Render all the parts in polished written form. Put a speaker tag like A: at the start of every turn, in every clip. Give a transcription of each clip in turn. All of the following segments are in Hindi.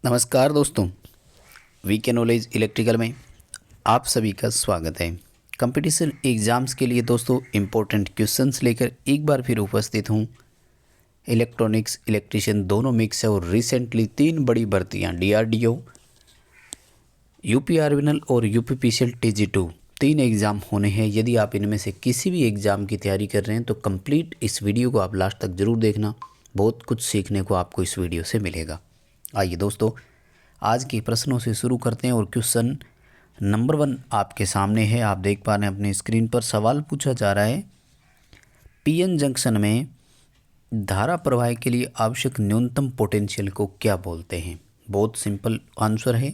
A: नमस्कार दोस्तों, वीके नॉलेज इलेक्ट्रिकल में आप सभी का स्वागत है। कंपटीशन एग्ज़ाम्स के लिए दोस्तों इम्पोर्टेंट क्वेश्चंस लेकर एक बार फिर उपस्थित हूँ। इलेक्ट्रॉनिक्स इलेक्ट्रिशियन दोनों मिक्स है और रिसेंटली 3 बड़ी भर्तियाँ डीआरडीओ, यूपीआरवीएनएल और यूपीपीसीएल टीजी2 3 एग्ज़ाम होने हैं। यदि आप इनमें से किसी भी एग्ज़ाम की तैयारी कर रहे हैं तो कंप्लीट इस वीडियो को आप लास्ट तक ज़रूर देखना। बहुत कुछ सीखने को आपको इस वीडियो से मिलेगा। आइए दोस्तों, आज के प्रश्नों से शुरू करते हैं और क्वेश्चन नंबर 1 आपके सामने है। आप देख पा रहे हैं अपने स्क्रीन पर सवाल पूछा जा रहा है, पीएन जंक्शन में धारा प्रवाह के लिए आवश्यक न्यूनतम पोटेंशियल को क्या बोलते हैं। बहुत सिंपल आंसर है।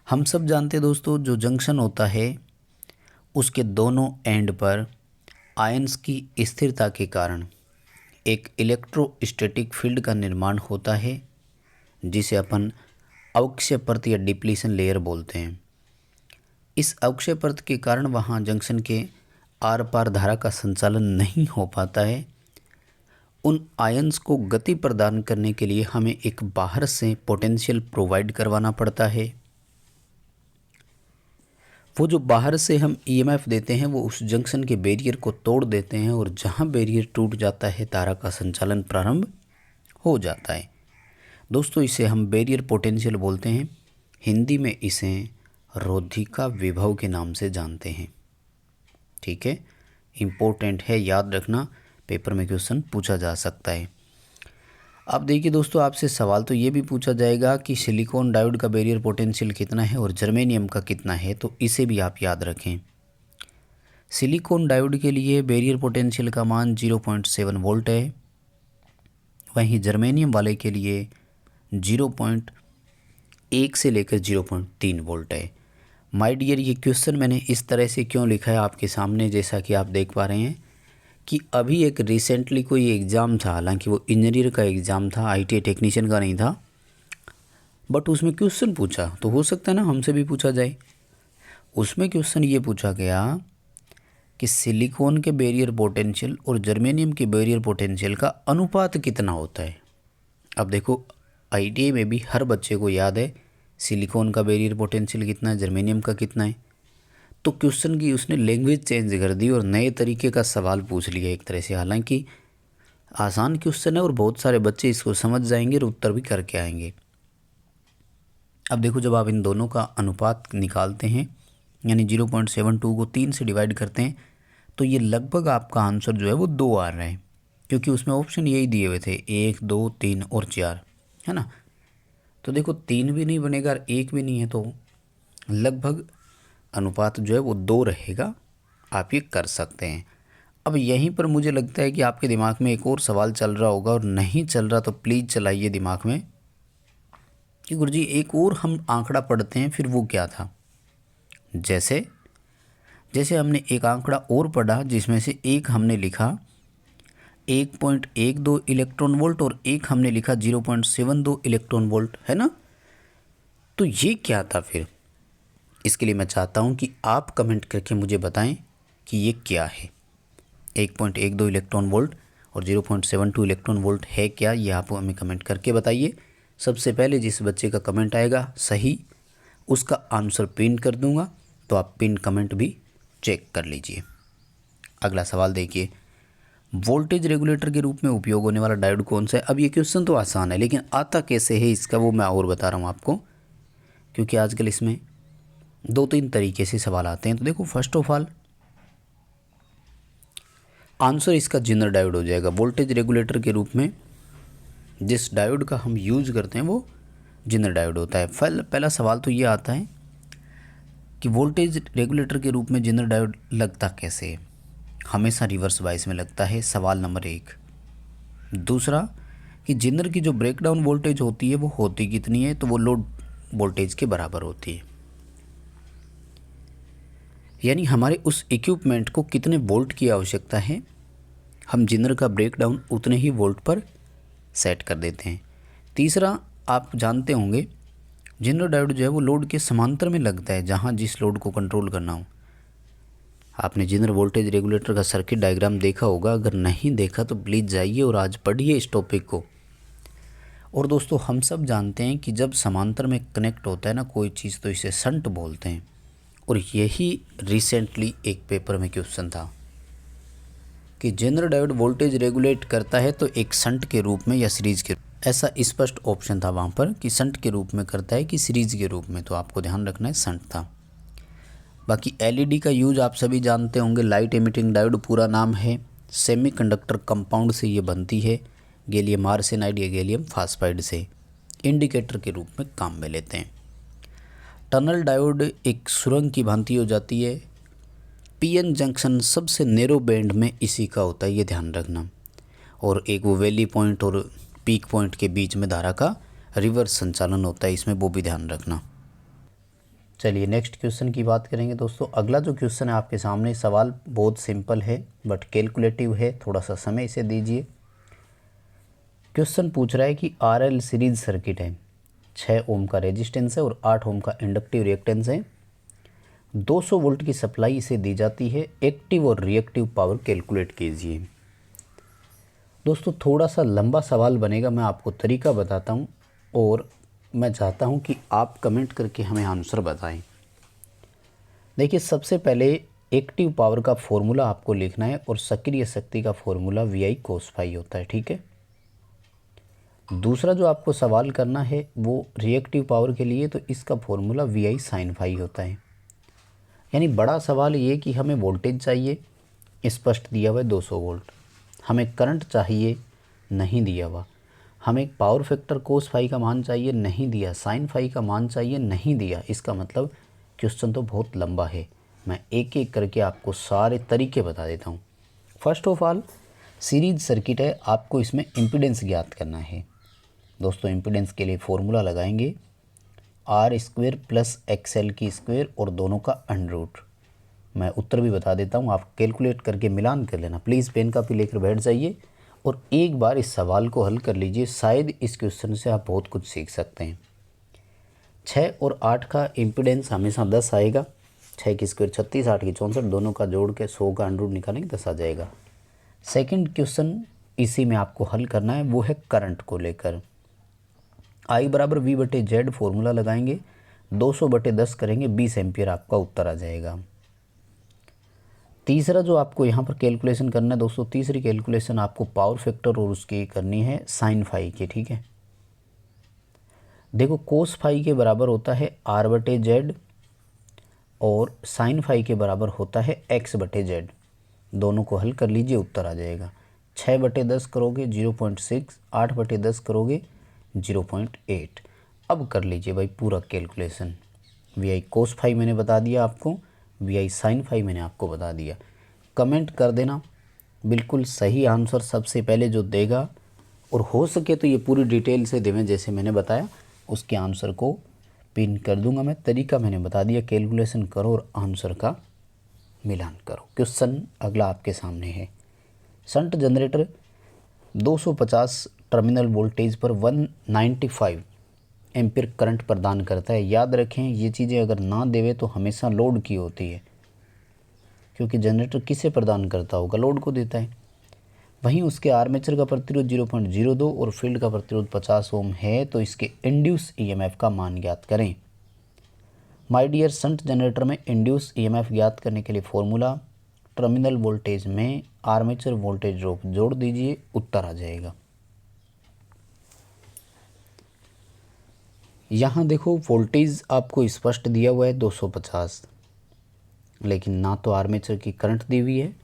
A: हम सब जानते हैं दोस्तों, जो जंक्शन होता है उसके दोनों एंड पर आयंस की स्थिरता के कारण एक इलेक्ट्रोस्टैटिक फील्ड का निर्माण होता है, जिसे अपन अवक्षय परत या डिप्लीशन लेयर बोलते हैं। इस अवक्षय परत के कारण वहाँ जंक्शन के आर पार धारा का संचालन नहीं हो पाता है। उन आयंस को गति प्रदान करने के लिए हमें एक बाहर से पोटेंशियल प्रोवाइड करवाना पड़ता है। वो जो बाहर से हम ईएमएफ देते हैं वो उस जंक्शन के बैरियर को तोड़ देते हैं और जहाँ बैरियर टूट जाता है धारा का संचालन प्रारंभ हो जाता है। दोस्तों, इसे हम बैरियर पोटेंशियल बोलते हैं। हिंदी में इसे रोधिका विभव के नाम से जानते हैं। ठीक है, इम्पोर्टेंट है, याद रखना, पेपर में क्वेश्चन पूछा जा सकता है। अब देखिए दोस्तों, आपसे सवाल तो ये भी पूछा जाएगा कि सिलिकॉन डायोड का बैरियर पोटेंशियल कितना है और जर्मेनियम का कितना है, तो इसे भी आप याद रखें। सिलिकॉन डायोड के लिए बैरियर पोटेंशियल का मान 0.7 वोल्ट है, वहीं जर्मेनियम वाले के लिए 0.1 से लेकर 0.3 वोल्ट है। माय डियर, ये क्वेश्चन मैंने इस तरह से क्यों लिखा है आपके सामने, जैसा कि आप देख पा रहे हैं कि अभी एक रिसेंटली कोई एग्ज़ाम था, हालांकि वो इंजीनियर का एग्ज़ाम था, आईटीआई टेक्नीशियन का नहीं था, बट उसमें क्वेश्चन पूछा तो हो सकता है ना हमसे भी पूछा जाए। उसमें क्वेश्चन ये पूछा गया कि सिलिकॉन के बैरियर पोटेंशियल और जर्मेनियम के बैरियर पोटेंशियल का अनुपात कितना होता है। अब देखो, आईटीआई में भी हर बच्चे को याद है सिलिकॉन का बैरियर पोटेंशियल कितना है, जर्मेनियम का कितना है। तो क्वेश्चन की उसने लैंग्वेज चेंज कर दी और नए तरीके का सवाल पूछ लिया एक तरह से। हालांकि आसान क्वेश्चन है और बहुत सारे बच्चे इसको समझ जाएंगे और उत्तर भी करके आएंगे। अब देखो, जब आप इन दोनों का अनुपात निकालते हैं, यानी 0.72 को 3 से डिवाइड करते हैं, तो ये लगभग आपका आंसर जो है वो 2 आ रहा है, क्योंकि उसमें ऑप्शन यही दिए हुए थे 1, 2, 3 और 4, है ना। तो देखो, 3 भी नहीं बनेगा और 1 भी नहीं है, तो लगभग अनुपात जो है वो 2 रहेगा। आप ये कर सकते हैं। अब यहीं पर मुझे लगता है कि आपके दिमाग में एक और सवाल चल रहा होगा, और नहीं चल रहा तो प्लीज़ चलाइए दिमाग में कि गुरुजी एक और हम आंकड़ा पढ़ते हैं, फिर वो क्या था। जैसे जैसे हमने एक आंकड़ा और पढ़ा जिसमें से एक हमने लिखा 1.12 इलेक्ट्रॉन वोल्ट और एक हमने लिखा 0.72 इलेक्ट्रॉन वोल्ट, है ना। तो ये क्या था फिर? इसके लिए मैं चाहता हूँ कि आप कमेंट करके मुझे बताएं कि ये क्या है। 1.12 इलेक्ट्रॉन वोल्ट और 0.72 इलेक्ट्रॉन वोल्ट है क्या, ये आप हमें कमेंट करके बताइए। सबसे पहले जिस बच्चे का कमेंट आएगा सही, उसका आंसर पिन कर दूंगा, तो आप पिन कमेंट भी चेक कर लीजिए। अगला सवाल देखिए, वोल्टेज रेगुलेटर के रूप में उपयोग होने वाला डायोड कौन सा है। अब ये क्वेश्चन तो आसान है, लेकिन आता कैसे है इसका वो मैं और बता रहा हूँ आपको, क्योंकि आजकल इसमें 2-3 तरीके से सवाल आते हैं। तो देखो, फर्स्ट ऑफ ऑल आंसर इसका जिनर डायोड हो जाएगा। वोल्टेज रेगुलेटर के रूप में जिस डायोड का हम यूज करते हैं वो जिनर डायोड होता है। पहला सवाल तो ये आता है कि वोल्टेज रेगुलेटर के रूप में जिनर डायोड लगता कैसे है। हमेशा रिवर्स बायस में लगता है, सवाल नंबर 1। दूसरा कि जिनर की जो ब्रेकडाउन वोल्टेज होती है वो होती कितनी है, तो वो लोड वोल्टेज के बराबर होती है, यानी हमारे उस इक्विपमेंट को कितने वोल्ट की आवश्यकता है, हम जिनर का ब्रेकडाउन उतने ही वोल्ट पर सेट कर देते हैं। तीसरा, आप जानते होंगे जिनर डायोड जो है वो लोड के समांतर में लगता है, जहाँ जिस लोड को कंट्रोल करना हो। आपने जिनर वोल्टेज रेगुलेटर का सर्किट डायग्राम देखा होगा, अगर नहीं देखा तो प्लीज़ जाइए और आज पढ़िए इस टॉपिक को। और दोस्तों हम सब जानते हैं कि जब समांतर में कनेक्ट होता है ना कोई चीज़ तो इसे शंट बोलते हैं। और यही रिसेंटली एक पेपर में क्वेश्चन था कि जनरल डायोड वोल्टेज रेगुलेट करता है तो एक शंट के रूप में या सीरीज के, ऐसा स्पष्ट ऑप्शन था वहाँ पर कि शंट के रूप में करता है कि सीरीज के रूप में, तो आपको ध्यान रखना है शंट था। बाकी एलईडी का यूज आप सभी जानते होंगे, लाइट एमिटिंग डायोड पूरा नाम है। सेमीकंडक्टर कंपाउंड से ये बनती है, गैलियम आर्सेनाइड या गैलियम फास्फाइड से। इंडिकेटर के रूप में काम में लेते हैं। टनल डायोड एक सुरंग की भांति हो जाती है। पीएन जंक्शन सबसे नैरो बैंड में इसी का होता है, ये ध्यान रखना। और एक वो वैली पॉइंट और पीक पॉइंट के बीच में धारा का रिवर्स संचालन होता है इसमें, वो भी ध्यान रखना। चलिए नेक्स्ट क्वेश्चन की बात करेंगे दोस्तों। अगला जो क्वेश्चन है आपके सामने, सवाल बहुत सिंपल है बट कैलकुलेटिव है, थोड़ा सा समय इसे दीजिए। क्वेश्चन पूछ रहा है कि आरएल सीरीज सर्किट है, 6 ओम का रेजिस्टेंस है और 8 ओम का इंडक्टिव रिएक्टेंस है, 200 वोल्ट की सप्लाई इसे दी जाती है, एक्टिव और रिएक्टिव पावर कैलकुलेट कीजिए। दोस्तों थोड़ा सा लंबा सवाल बनेगा, मैं आपको तरीका बताता हूँ और मैं चाहता हूँ कि आप कमेंट करके हमें आंसर बताएं। देखिए सबसे पहले एक्टिव पावर का फॉर्मूला आपको लिखना है और सक्रिय शक्ति का फॉर्मूला VI cos फाई होता है, ठीक है। दूसरा जो आपको सवाल करना है वो रिएक्टिव पावर के लिए, तो इसका फॉर्मूला VI sin फाई होता है। यानी बड़ा सवाल ये कि हमें वोल्टेज चाहिए, स्पष्ट दिया हुआ है 200 वोल्ट, हमें करंट चाहिए, नहीं दिया हुआ, हमें पावर फैक्टर कोस फाई का मान चाहिए, नहीं दिया, साइन फाई का मान चाहिए, नहीं दिया। इसका मतलब क्वेश्चन तो बहुत लंबा है। मैं एक एक करके आपको सारे तरीके बता देता हूँ। First of all series circuit है, आपको इसमें इम्पीडेंस ज्ञात करना है। दोस्तों इम्पीडेंस के लिए फॉर्मूला लगाएंगे R² प्लस XL की स्क्वायर और दोनों का अंडर रूट। मैं उत्तर भी बता देता हूँ, आप कैलकुलेट करके मिलान कर लेना। प्लीज़ पेन कापी लेकर बैठ जाइए और एक बार इस सवाल को हल कर लीजिए, शायद इस क्वेश्चन से आप बहुत कुछ सीख सकते हैं। 6 और 8 का इम्पीडेंस हमेशा 10 आएगा। 6 की स्क्वायर 36, 8 की 64, दोनों का जोड़ के 100 का अंडर रूट निकालेंगे 10 आ जाएगा। सेकंड क्वेश्चन इसी में आपको हल करना है, वो है करंट को लेकर। I बराबर V/Z फॉर्मूला लगाएंगे, 200/10 करेंगे, 20 एम्पियर आपका उत्तर आ जाएगा। तीसरा जो आपको यहाँ पर कैलकुलेशन करना है दोस्तों, तीसरी कैलकुलेशन आपको पावर फैक्टर और उसकी करनी है साइन फाई की, ठीक है। देखो कोस फाई के बराबर होता है R/Z और साइन फाई के बराबर होता है X/Z। दोनों को हल कर लीजिए, उत्तर आ जाएगा। 6/10 करोगे 0.6, 8/10 करोगे 0.8। अब कर लीजिए भाई पूरा कैलकुलेशन। VI cos फाई मैंने बता दिया आपको, VI sin फाई मैंने आपको बता दिया। कमेंट कर देना बिल्कुल सही आंसर सबसे पहले जो देगा, और हो सके तो ये पूरी डिटेल से देवें जैसे मैंने बताया, उसके आंसर को पिन कर दूंगा मैं। तरीका मैंने बता दिया, कैलकुलेशन करो और आंसर का मिलान करो। क्वेश्चन अगला आपके सामने है। शंट जनरेटर 250 टर्मिनल वोल्टेज पर 195 एम्पीयर करंट प्रदान करता है। याद रखें ये चीज़ें अगर ना देवे तो हमेशा लोड की होती है, क्योंकि जनरेटर किसे प्रदान करता होगा, लोड को देता है। वहीं उसके आर्मेचर का प्रतिरोध 0.02 और फील्ड का प्रतिरोध 50 ओम है, तो इसके इंड्यूस ईएमएफ का मान ज्ञात करें। माय डियर, शंट जनरेटर में इंड्यूस ईएमएफ ज्ञात करने के लिए फॉर्मूला टर्मिनल वोल्टेज में आर्मेचर वोल्टेज ड्रॉप जोड़ दीजिए, उत्तर आ जाएगा। यहाँ देखो वोल्टेज आपको स्पष्ट दिया हुआ है 250, लेकिन ना तो आर्मेचर की करंट दी हुई है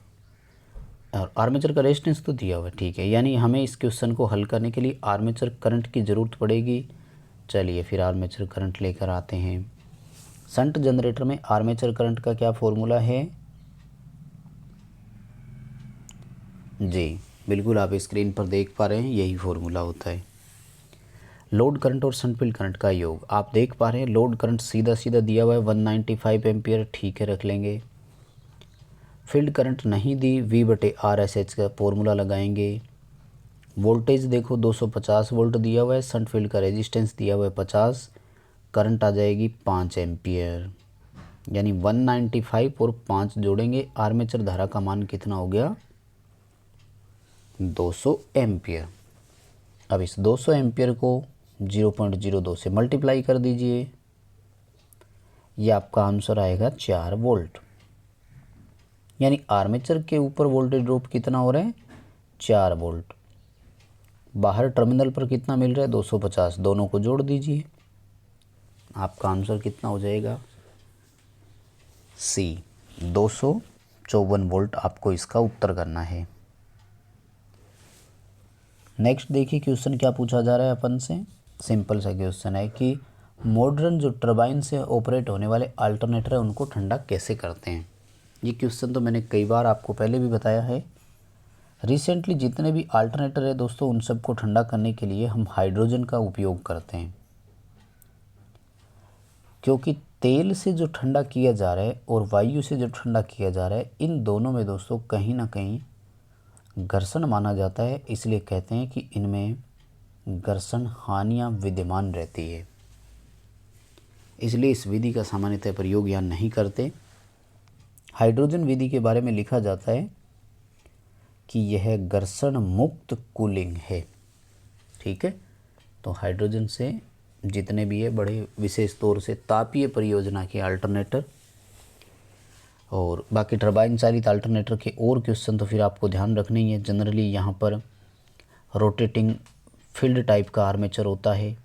A: और आर्मेचर का रेजिस्टेंस तो दिया हुआ है, ठीक है। यानी हमें इस क्वेश्चन को हल करने के लिए आर्मेचर करंट की ज़रूरत पड़ेगी। चलिए फिर आर्मेचर करंट लेकर आते हैं। शंट जनरेटर में आर्मेचर करंट का क्या फॉर्मूला है जी, बिल्कुल आप स्क्रीन पर देख पा रहे हैं, यही फॉर्मूला होता है। लोड करंट और शंट फील्ड करंट का योग आप देख पा रहे हैं। लोड करंट सीधा सीधा दिया हुआ है 195 एम्पियर, ठीक है, रख लेंगे। फील्ड करंट नहीं दी, V/RSH का फॉर्मूला लगाएंगे। वोल्टेज देखो 250 वोल्ट दिया हुआ है, शंट फील्ड का रेजिस्टेंस दिया हुआ है 50, करंट आ जाएगी 5 एम्पियर। यानी 195 और 5 जोड़ेंगे, आर्मेचर धारा का मान कितना हो गया 200 एम्पियर। अब इस 200 एम्पियर को 0.02 से मल्टीप्लाई कर दीजिए, ये आपका आंसर आएगा 4 वोल्ट। यानी आर्मेचर के ऊपर वोल्टेज ड्रॉप कितना हो रहा है, 4 वोल्ट। बाहर टर्मिनल पर कितना मिल रहा है, 250। दोनों को जोड़ दीजिए, आपका आंसर कितना हो जाएगा, सी 254 वोल्ट आपको इसका उत्तर करना है। नेक्स्ट देखिए क्वेश्चन क्या पूछा जा रहा है अपन से। सिंपल सा क्वेश्चन है कि मॉडर्न जो टरबाइन से ऑपरेट होने वाले अल्टरनेटर है उनको ठंडा कैसे करते हैं। ये क्वेश्चन तो मैंने कई बार आपको पहले भी बताया है। रिसेंटली जितने भी अल्टरनेटर है दोस्तों, उन सबको ठंडा करने के लिए हम हाइड्रोजन का उपयोग करते हैं, क्योंकि तेल से जो ठंडा किया जा रहा है और वायु से जो ठंडा किया जा रहा है, इन दोनों में दोस्तों कहीं ना कहीं घर्षण माना जाता है। इसलिए कहते हैं कि इनमें घर्षण हानियाँ विद्यमान रहती है, इसलिए इस विधि का सामान्यतः प्रयोग यहाँ नहीं करते। हाइड्रोजन विधि के बारे में लिखा जाता है कि यह घर्षण मुक्त कूलिंग है। ठीक है, तो हाइड्रोजन से जितने भी है बड़े विशेष तौर से तापीय परियोजना के अल्टरनेटर और बाकी टरबाइन चालित अल्टरनेटर के और क्वेश्चन तो फिर आपको ध्यान रखना ही है। जनरली यहाँ पर रोटेटिंग फील्ड टाइप का आर्मेचर होता है,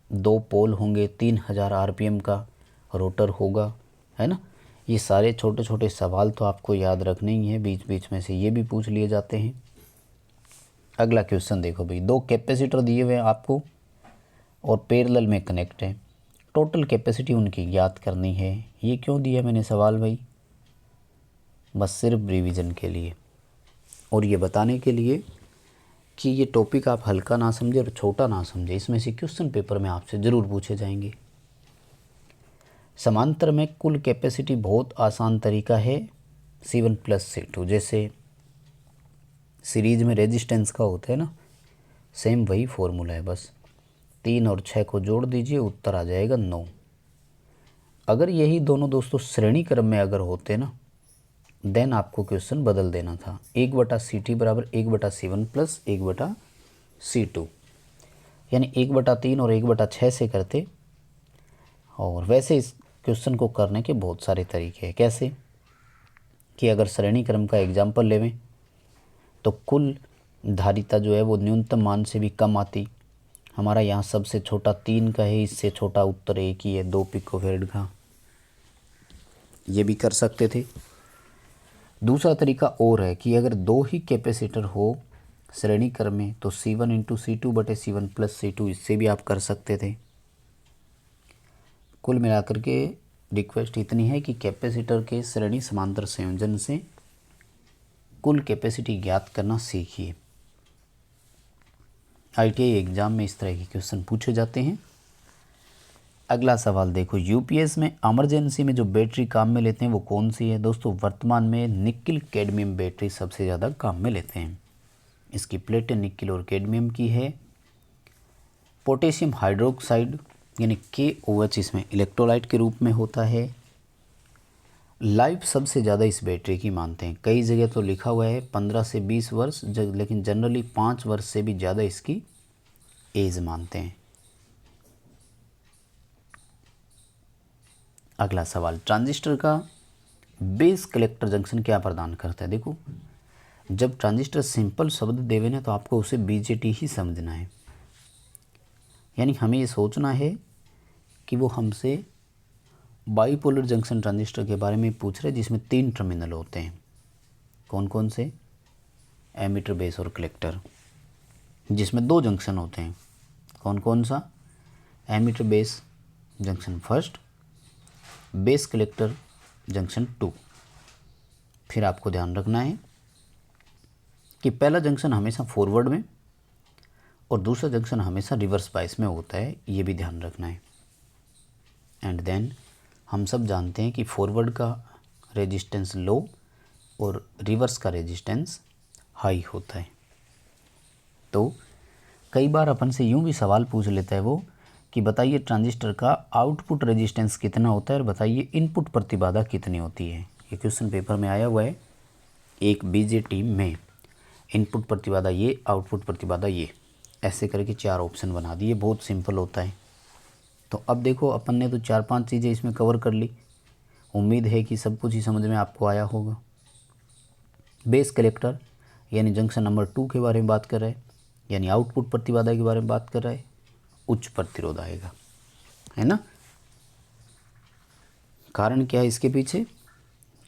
A: 2 पोल होंगे, 3000 आरपीएम का रोटर होगा, है ना। ये सारे छोटे छोटे सवाल तो आपको याद रखने ही है, बीच बीच में से ये भी पूछ लिए जाते हैं। अगला क्वेश्चन देखो भाई, 2 कैपेसिटर दिए हुए हैं आपको और पैरेलल में कनेक्ट है, टोटल कैपेसिटी उनकी ज्ञात करनी है। ये क्यों दिया मैंने सवाल भाई, बस सिर्फ रिवीजन के लिए और ये बताने के लिए कि ये टॉपिक आप हल्का ना समझे और छोटा ना समझे। इसमें से क्वेश्चन पेपर में आपसे ज़रूर पूछे जाएंगे। समांतर में कुल कैपेसिटी बहुत आसान तरीका है, C1 + C2। जैसे सीरीज में रेजिस्टेंस का होता है ना, सेम वही फॉर्मूला है। बस 3 और 6 को जोड़ दीजिए, उत्तर आ जाएगा 9। अगर यही दोनों दोस्तों श्रेणी क्रम में अगर होते ना, देन आपको क्वेश्चन बदल देना था। 1/CT बराबर 1/C1 + 1/C2, यानी 1/3 और 1/6 से करते। और वैसे इस क्वेश्चन को करने के बहुत सारे तरीके हैं। कैसे कि अगर श्रेणी क्रम का एग्जाम्पल लेवें तो कुल धारिता जो है वो न्यूनतम मान से भी कम आती। हमारा यहाँ सबसे छोटा 3 का है, इससे छोटा उत्तर 1 ही है, 2 पिकोफैरड का। ये भी कर सकते थे। दूसरा तरीका और है कि अगर 2 ही कैपेसिटर हो श्रेणी क्रम में तो C1 × C2/C1 + C2, इससे भी आप कर सकते थे। कुल मिलाकर के रिक्वेस्ट इतनी है कि कैपेसिटर के श्रेणी समांतर संयोजन से कुल कैपेसिटी ज्ञात करना सीखिए। ITI एग्ज़ाम में इस तरह के क्वेश्चन पूछे जाते हैं। अगला सवाल देखो, यूपीएस में इमरजेंसी में जो बैटरी काम में लेते हैं वो कौन सी है दोस्तों। वर्तमान में निकिल कैडमियम बैटरी सबसे ज़्यादा काम में लेते हैं। इसकी प्लेटें निकिल और कैडमियम की है। पोटेशियम हाइड्रोक्साइड यानी KOH इसमें इलेक्ट्रोलाइट के रूप में होता है। लाइफ सबसे ज़्यादा इस बैटरी की मानते हैं, कई जगह तो लिखा हुआ है 15 से 20 वर्ष, लेकिन जनरली 5 वर्ष से भी ज़्यादा इसकी एज मानते हैं। अगला सवाल, ट्रांजिस्टर का बेस कलेक्टर जंक्शन क्या प्रदान करता है। देखो, जब ट्रांजिस्टर सिंपल शब्द देवे ना तो आपको उसे BJT ही समझना है। यानी हमें ये सोचना है कि वो हमसे बाईपोलर जंक्शन ट्रांजिस्टर के बारे में पूछ रहे जिसमें 3 टर्मिनल होते हैं। कौन कौन से, एमिटर, बेस और कलेक्टर। जिसमें 2 जंक्शन होते हैं, कौन कौन सा, emitter base junction first, base collector junction 2। फिर आपको ध्यान रखना है कि पहला जंक्शन हमेशा फॉरवर्ड में और दूसरा जंक्शन हमेशा रिवर्स बायस में होता है, ये भी ध्यान रखना है। एंड देन हम सब जानते हैं कि फॉरवर्ड का रेजिस्टेंस लो और रिवर्स का रेजिस्टेंस हाई होता है। तो कई बार अपन से यूँ भी सवाल पूछ लेता है वो कि बताइए ट्रांजिस्टर का आउटपुट रेजिस्टेंस कितना होता है और बताइए इनपुट प्रतिबाधा कितनी होती है। ये क्वेश्चन पेपर में आया हुआ है। एक BJT में इनपुट प्रतिबाधा ये, आउटपुट प्रतिबाधा ये। ऐसे करके 4 ऑप्शन बना दिए, बहुत सिंपल होता है। तो अब देखो अपन ने तो 4-5 चीज़ें इसमें कवर कर ली। उम्मीद है कि सब कुछ ही समझ में आपको आया होगा। बेस कलेक्टर यानी जंक्शन नंबर 2 के बारे में बात कर रहा है, यानी आउटपुट प्रतिबाधा के बारे में बात कर रहा है, उच्च प्रतिरोध आएगा, है ना। कारण क्या है इसके पीछे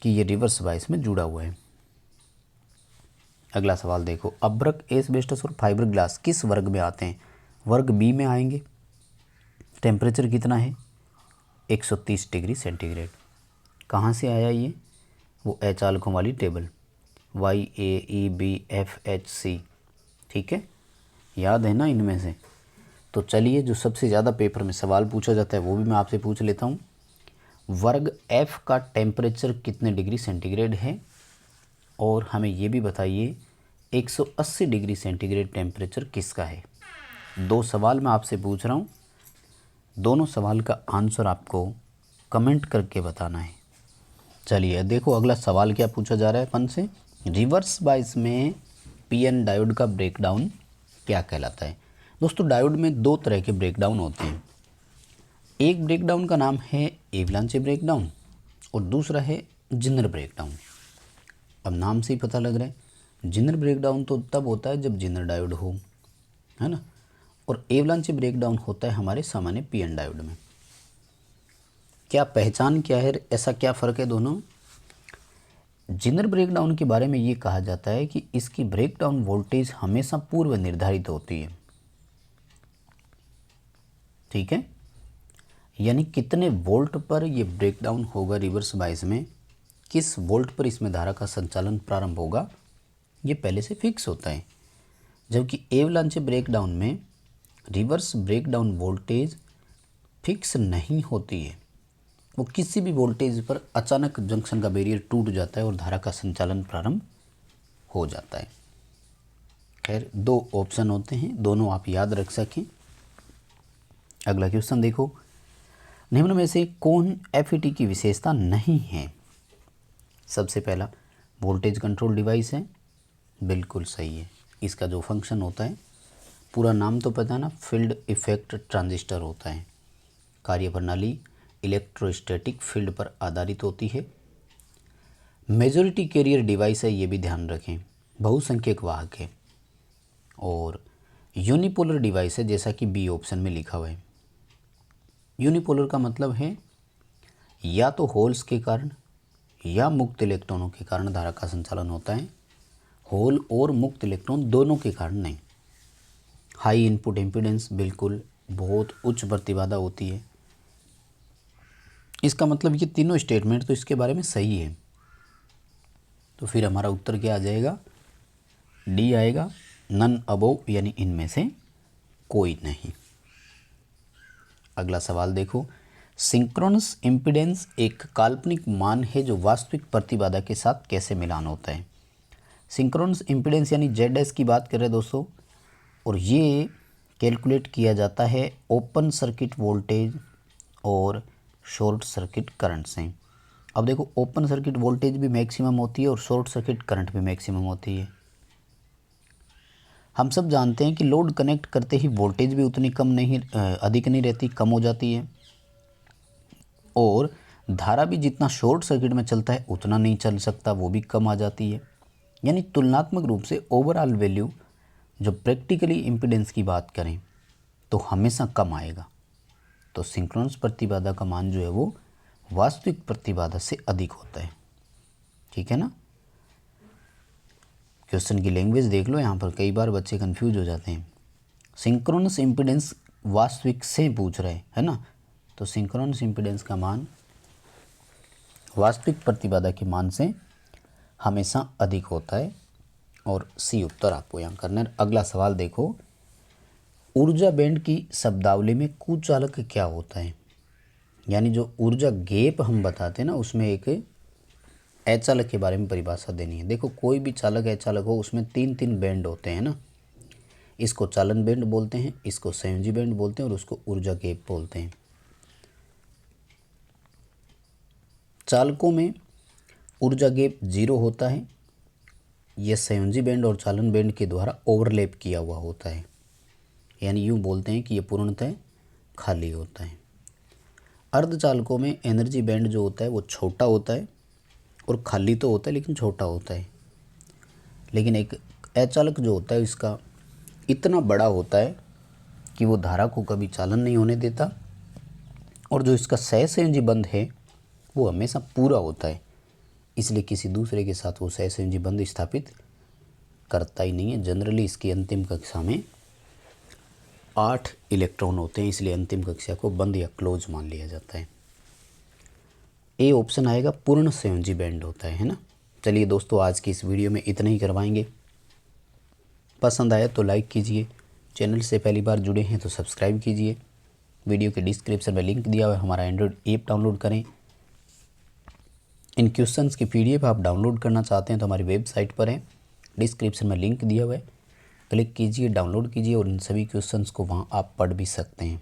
A: कि ये रिवर्स बायस में जुड़ा हुआ है। अगला सवाल देखो, अभ्रक, एस्बेस्टस और फाइबर ग्लास किस वर्ग में आते हैं? वर्ग बी में आएंगे। टेम्परेचर कितना है? 130 डिग्री सेंटीग्रेड। कहाँ से आया ये? वो अचालकों वाली टेबल YAEBFHC, ठीक है, याद है ना इनमें से। तो चलिए, जो सबसे ज़्यादा पेपर में सवाल पूछा जाता है वो भी मैं आपसे पूछ लेता हूँ। वर्ग F का टेम्परेचर कितने डिग्री सेंटीग्रेड है? और हमें ये भी बताइए 180 डिग्री सेंटीग्रेड टेम्परेचर किसका है? 2 सवाल मैं आपसे पूछ रहा हूँ, दोनों सवाल का आंसर आपको कमेंट करके बताना है। चलिए देखो, अगला सवाल क्या पूछा जा रहा है अपन से। रिवर्स बायस में PN डायोड का ब्रेकडाउन क्या कहलाता है? दोस्तों, डायोड में 2 तरह के ब्रेकडाउन होते हैं। एक ब्रेकडाउन का नाम है एवलांचे ब्रेकडाउन और दूसरा है जिनर ब्रेकडाउन। अब नाम से ही पता लग रहा है, जिनर ब्रेकडाउन तो तब होता है जब जिनर डायोड हो, है ना, और एवलांचे ब्रेकडाउन होता है हमारे सामान्य PN डायोड में। क्या पहचान क्या है, ऐसा क्या फ़र्क है दोनों? जिनर ब्रेकडाउन के बारे में ये कहा जाता है कि इसकी ब्रेकडाउन वोल्टेज हमेशा पूर्व निर्धारित होती है, ठीक है, यानी कितने वोल्ट पर ये ब्रेकडाउन होगा रिवर्स बायस में, किस वोल्ट पर इसमें धारा का संचालन प्रारंभ होगा, ये पहले से फिक्स होता है। जबकि एवलांचे ब्रेकडाउन में रिवर्स ब्रेकडाउन वोल्टेज फिक्स नहीं होती है, वो किसी भी वोल्टेज पर अचानक जंक्शन का बैरियर टूट जाता है और धारा का संचालन प्रारंभ हो जाता है। खैर, 2 ऑप्शन होते हैं, दोनों आप याद रख सकें। अगला क्वेश्चन देखो, निम्न में से कौन FET की विशेषता नहीं है? सबसे पहला वोल्टेज कंट्रोल डिवाइस है, बिल्कुल सही है। इसका जो फंक्शन होता है, पूरा नाम तो पता है ना, फील्ड इफेक्ट ट्रांजिस्टर होता है। कार्यप्रणाली इलेक्ट्रोस्टैटिक फील्ड पर आधारित होती है। मेजॉरिटी कैरियर डिवाइस है, ये भी ध्यान रखें, बहुसंख्यक वाहक है। और यूनिपोलर डिवाइस है, जैसा कि बी ऑप्शन में लिखा हुआ है। यूनिपोलर का मतलब है या तो होल्स के कारण या मुक्त इलेक्ट्रॉनों के कारण धारा का संचालन होता है, होल और मुक्त इलेक्ट्रॉन दोनों के कारण नहीं। हाई इनपुट इम्पीडेंस, बिल्कुल, बहुत उच्च प्रतिबाधा होती है। इसका मतलब ये तीनों स्टेटमेंट तो इसके बारे में सही है। तो फिर हमारा उत्तर क्या आ जाएगा? डी आएगा, नन अबोव, यानी इनमें से कोई नहीं। अगला सवाल देखो, सिंक्रोनस इम्पीडेंस एक काल्पनिक मान है जो वास्तविक प्रतिबाधा के साथ कैसे मिलान होता है? सिंक्रोनस इम्पीडेंस यानी ZS की बात कर रहे हैं दोस्तों, और ये कैलकुलेट किया जाता है ओपन सर्किट वोल्टेज और शॉर्ट सर्किट करंट से। अब देखो, ओपन सर्किट वोल्टेज भी मैक्सिमम होती है और शॉर्ट सर्किट करंट भी मैक्सिमम होती है। हम सब जानते हैं कि लोड कनेक्ट करते ही वोल्टेज भी उतनी अधिक नहीं रहती, कम हो जाती है, और धारा भी जितना शॉर्ट सर्किट में चलता है उतना नहीं चल सकता, वो भी कम आ जाती है। यानी तुलनात्मक रूप से ओवरऑल वैल्यू, जो प्रैक्टिकली इम्पीडेंस की बात करें तो हमेशा कम आएगा। तो सिंक्रोनस प्रतिबाधा का मान जो है वो वास्तविक प्रतिबाधा से अधिक होता है, ठीक है ना। क्वेश्चन की लैंग्वेज देख लो, यहाँ पर कई बार बच्चे कंफ्यूज हो जाते हैं। सिंक्रोनस इम्पीडेंस वास्तविक से पूछ रहे हैं, है ना, तो सिंक्रोनस इम्पीडेंस का मान वास्तविक प्रतिबाधा के मान से हमेशा अधिक होता है, और सी उत्तर आपको यहाँ करना है। अगला सवाल देखो, ऊर्जा बैंड की शब्दावली में कुचालक क्या होता है? यानी जो ऊर्जा गैप हम बताते हैं ना, उसमें एक अचालक के बारे में परिभाषा देनी है। देखो, कोई भी चालक अचालक हो, उसमें 3 बैंड होते हैं ना, इसको चालन बैंड बोलते हैं, इसको संयोजी बैंड बोलते हैं, और उसको ऊर्जा गैप बोलते हैं। चालकों में ऊर्जा गैप 0 होता है, यह संयोजी बैंड और चालन बैंड के द्वारा ओवरलैप किया हुआ होता है। यानी यूँ बोलते हैं कि ये पूर्णतः खाली होता है। अर्धचालकों में एनर्जी बैंड जो होता है वो छोटा होता है और खाली तो होता है लेकिन छोटा होता है। लेकिन एक अचालक जो होता है इसका इतना बड़ा होता है कि वो धारा को कभी चालन नहीं होने देता, और जो इसका सहसंयोजी बंध है वो हमेशा पूरा होता है, इसलिए किसी दूसरे के साथ वो सहसंयोजी बंध स्थापित करता ही नहीं है। जनरली इसकी अंतिम कक्षा में 8 इलेक्ट्रॉन होते हैं, इसलिए अंतिम कक्षा को बंद या क्लोज मान लिया जाता है। ए ऑप्शन आएगा, पूर्ण संयोजी बैंड होता है ना। चलिए दोस्तों, आज की इस वीडियो में इतना ही करवाएंगे। पसंद आया तो लाइक कीजिए, चैनल से पहली बार जुड़े हैं तो सब्सक्राइब कीजिए। वीडियो के डिस्क्रिप्शन में लिंक दिया हुआ है, हमारा एंड्रॉयड ऐप डाउनलोड करें। इन क्वेश्चंस की PDF आप डाउनलोड करना चाहते हैं तो हमारी वेबसाइट पर है, डिस्क्रिप्शन में लिंक दिया हुआ है, क्लिक कीजिए, डाउनलोड कीजिए और इन सभी क्वेश्चंस को वहाँ आप पढ़ भी सकते हैं।